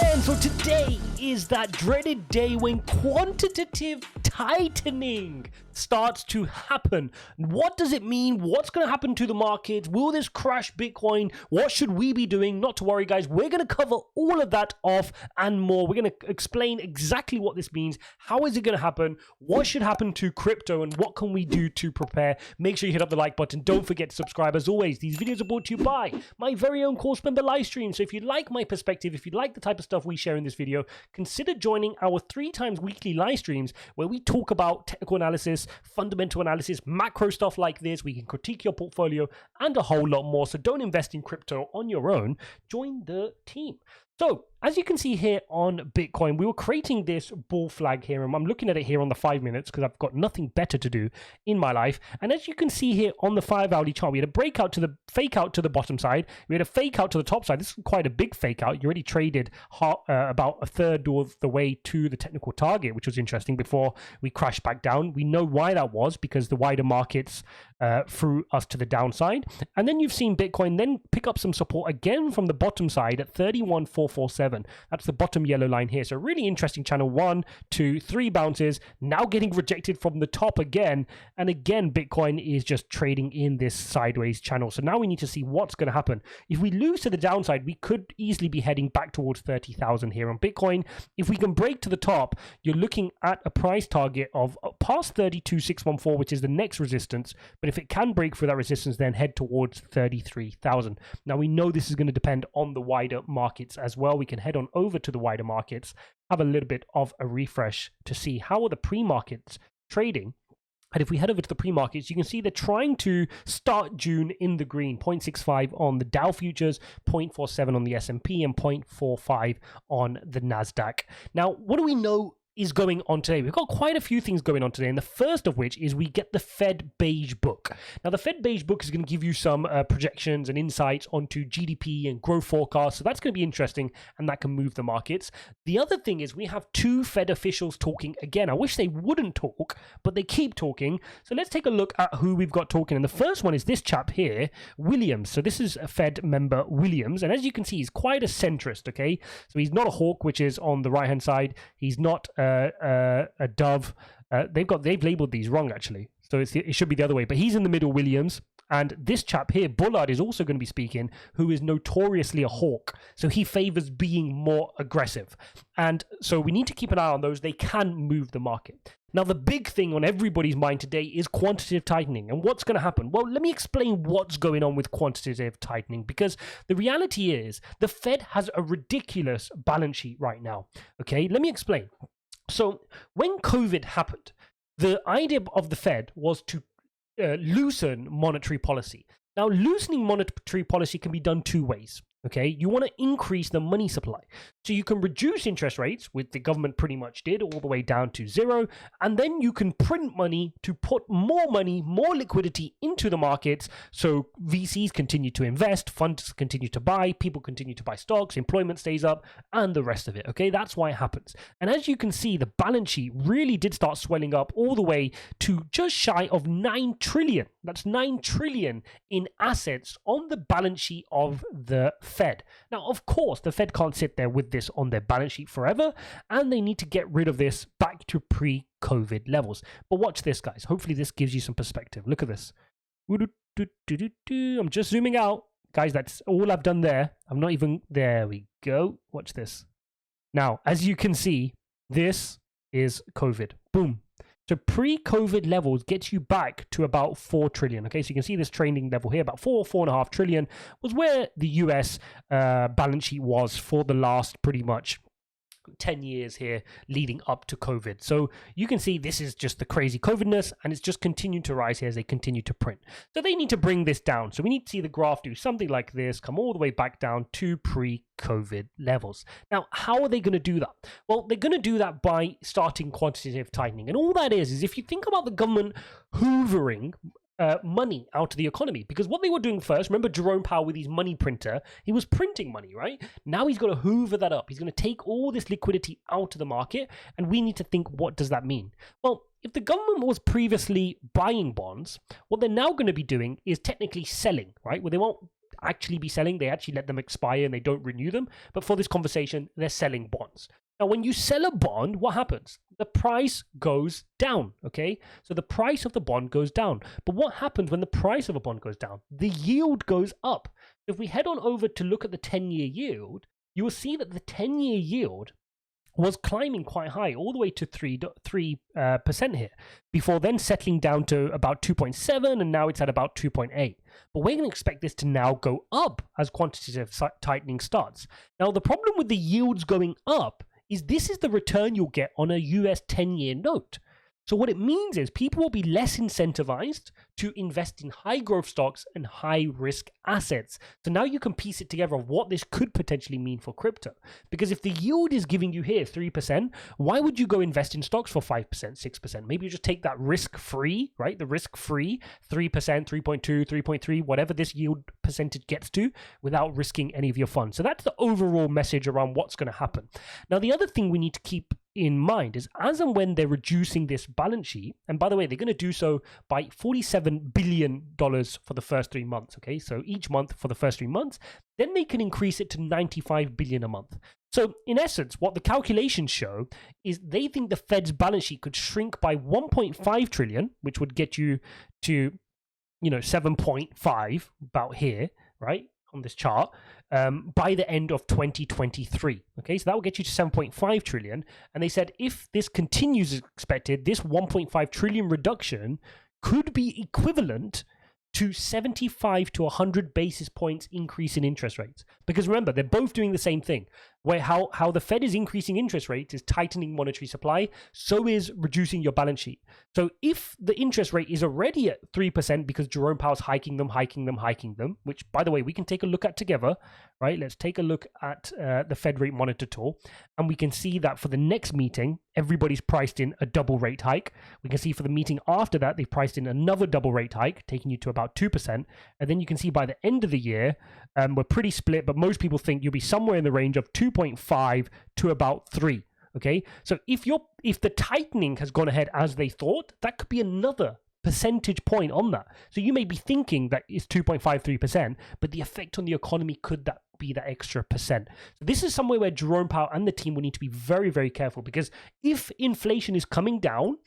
And so today is that dreaded day when quantitative tightening starts to happen. What does it mean? What's going to happen to the markets? Will this crash Bitcoin? What should we be doing? Not to worry, guys. We're going to cover all of that off and more. We're going to explain exactly what this means. How is it going to happen? What should happen to crypto? And what can we do to prepare? Make sure you hit up the like button. Don't forget to subscribe. As always, these videos are brought to you by my very own course member live stream. So if you like my perspective, if you like the type of stuff we share in this video, consider joining our 3 times weekly live streams where we talk about technical analysis, fundamental analysis, macro stuff like this. We can critique your portfolio and a whole lot more. So don't invest in crypto on your own. Join the team. So as you can see here on Bitcoin, we were creating this bull flag here, and I'm looking at it here on the 5 minutes because I've got nothing better to do in my life. And as you can see here on the 5-hourly chart, we had a breakout to the fake out to the bottom side. We had a fake out to the top side. This is quite a big fake out. You already traded about a third of the way to the technical target, which was interesting before we crashed back down. We know why that was, because the wider markets threw us to the downside. And then you've seen Bitcoin then pick up some support again from the bottom side at 31,447. That's the bottom yellow line here. So really interesting channel. 1, 2, 3 bounces, now getting rejected from the top again. And again, Bitcoin is just trading in this sideways channel. So now we need to see what's going to happen. If we lose to the downside, we could easily be heading back towards 30,000 here on Bitcoin. If we can break to the top, you're looking at a price target of past 32,614, which is the next resistance. But if it can break through that resistance, then head towards 33,000. Now we know this is going to depend on the wider markets as well. We can head on over to the wider markets, have a little bit of a refresh to see how are the pre-markets trading. And if we head over to the pre-markets, you can see they're trying to start June in the green. 0.65 on the Dow futures, 0.47 on the S&P, and 0.45 on the NASDAQ. Now, what do we know is going on today? We've got quite a few things going on today, and the first of which is we get the Fed Beige Book. Now, the Fed Beige Book is going to give you some projections and insights onto GDP and growth forecasts, so that's going to be interesting, and that can move the markets. The other thing is we have 2 Fed officials talking again. I wish they wouldn't talk, but they keep talking. So let's take a look at who we've got talking, and the first one is this chap here, Williams. So this is a Fed member, Williams, and as you can see, he's quite a centrist, okay? So he's not a hawk, which is on the right-hand side. He's not a dove. They've labeled these wrong actually, so it should be the other way, but he's in the middle, Williams. And this chap here, Bullard, is also going to be speaking, who is notoriously a hawk, so he favors being more aggressive, and so we need to keep an eye on those. They can move the market. Now, the big thing on everybody's mind today is quantitative tightening. And what's going to happen? Well, let me explain what's going on with quantitative tightening, because the reality is the Fed has a ridiculous balance sheet right now. Okay, let me explain. So when COVID happened, the idea of the Fed was to loosen monetary policy. Now, loosening monetary policy can be done 2 ways. Okay, you want to increase the money supply. So you can reduce interest rates, which the government pretty much did, all the way down to 0. And then you can print money to put more money, more liquidity into the markets. So VCs continue to invest, funds continue to buy, people continue to buy stocks, employment stays up, and the rest of it. Okay, that's why it happens. And as you can see, the balance sheet really did start swelling up all the way to just shy of 9 trillion. That's 9 trillion in assets on the balance sheet of the Fed. Now, of course, the Fed can't sit there with this on their balance sheet forever, and they need to get rid of this back to pre-COVID levels. But watch this, guys. Hopefully this gives you some perspective. Look at this. I'm just zooming out. Guys, that's all I've done there. I'm not even... There we go. Watch this. Now, as you can see, this is COVID. Boom. So pre-COVID levels gets you back to about 4 trillion. Okay, so you can see this trending level here, about 4.5 trillion was where the US balance sheet was for the last pretty much 10 years here leading up to COVID. So you can see this is just the crazy COVIDness, and it's just continuing to rise here as they continue to print. So they need to bring this down. So we need to see the graph do something like this, come all the way back down to pre-COVID levels. Now, how are they going to do that? Well, they're going to do that by starting quantitative tightening. And all that is if you think about the government hoovering money out of the economy, because what they were doing first, remember Jerome Powell with his money printer, he was printing money, right? Now he's got to hoover that up. He's going to take all this liquidity out of the market, and we need to think, what does that mean? Well, if the government was previously buying bonds, what they're now going to be doing is technically selling, right? Well, they won't actually be selling. They actually let them expire and they don't renew them. But for this conversation, they're selling bonds. Now, when you sell a bond, what happens? The price goes down, okay? So the price of the bond goes down. But what happens when the price of a bond goes down? The yield goes up. If we head on over to look at the 10-year yield, you will see that the 10-year yield was climbing quite high, all the way to 3% here, before then settling down to about 2.7, and now it's at about 2.8. But we're going to expect this to now go up as quantitative tightening starts. Now, the problem with the yields going up is this is the return you'll get on a US 10-year note. So what it means is people will be less incentivized to invest in high growth stocks and high risk assets. So now you can piece it together of what this could potentially mean for crypto. Because if the yield is giving you here 3%, why would you go invest in stocks for 5%, 6%? Maybe you just take that risk free, right? The risk free 3%, 3.2, 3.3, whatever this yield percentage gets to without risking any of your funds. So that's the overall message around what's going to happen. Now, the other thing we need to keep in mind is as and when they're reducing this balance sheet, and by the way, they're going to do so by $47 billion for the first 3 months, okay? So each month for the first 3 months, then they can increase it to $95 billion a month. So in essence, what the calculations show is they think the Fed's balance sheet could shrink by 1.5 trillion, which would get you to, 7.5 about here, right? On this chart, by the end of 2023. Okay, so that will get you to 7.5 trillion. And they said if this continues as expected, this 1.5 trillion reduction could be equivalent to 75 to 100 basis points increase in interest rates. Because remember, they're both doing the same thing, where how the Fed is increasing interest rates is tightening monetary supply, so is reducing your balance sheet. So if the interest rate is already at 3% because Jerome Powell's hiking them, which, by the way, we can take a look at together, right? Let's take a look at the Fed rate monitor tool, and we can see that for the next meeting, everybody's priced in a double rate hike. We can see for the meeting after that, they've priced in another double rate hike, taking you to about 2%. And then you can see by the end of the year, we're pretty split, but most people think you'll be somewhere in the range of 2.5 to about 3. Okay, so if the tightening has gone ahead as they thought, that could be another percentage point on that. So you may be thinking that it's 2.53%, but the effect on the economy could that be that extra percent. So this is somewhere where Jerome Powell and the team will need to be very, very careful, because if inflation is coming down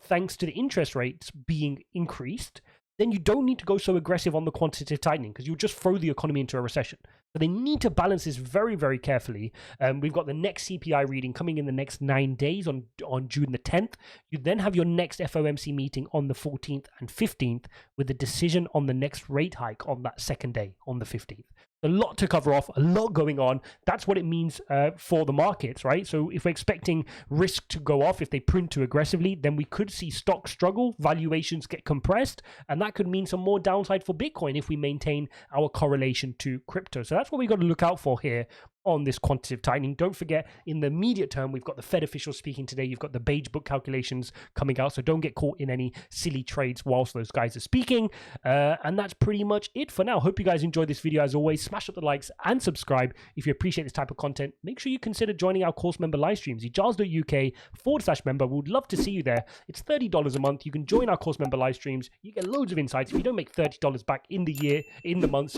thanks to the interest rates being increased, then you don't need to go so aggressive on the quantitative tightening, because you'll just throw the economy into a recession. So they need to balance this very, very carefully. We've got the next CPI reading coming in the next 9 days on June the 10th. You then have your next FOMC meeting on the 14th and 15th with the decision on the next rate hike on that second day on the 15th. A lot to cover off, a lot going on. That's what it means for the markets, right? So if we're expecting risk to go off, if they print too aggressively, then we could see stocks struggle, valuations get compressed, and that could mean some more downside for Bitcoin if we maintain our correlation to crypto. So that's what we got to look out for here on this quantitative tightening. Don't forget, in the immediate term, we've got the Fed officials speaking today. You've got the beige book calculations coming out, so don't get caught in any silly trades whilst those guys are speaking. And that's pretty much it for now. Hope you guys enjoyed this video. As always, smash up the likes and subscribe if you appreciate this type of content. Make sure you consider joining our course member live streams, ijaz.uk/member. We would love to see you there. It's $30 a month. You can join our course member live streams. You get loads of insights. If you don't make $30 back in the month,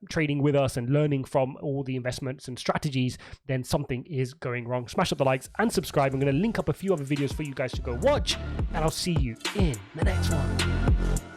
trading with us and learning from all the investments and strategies, then something is going wrong. Smash up the likes and subscribe. I'm going to link up a few other videos for you guys to go watch, and I'll see you in the next one.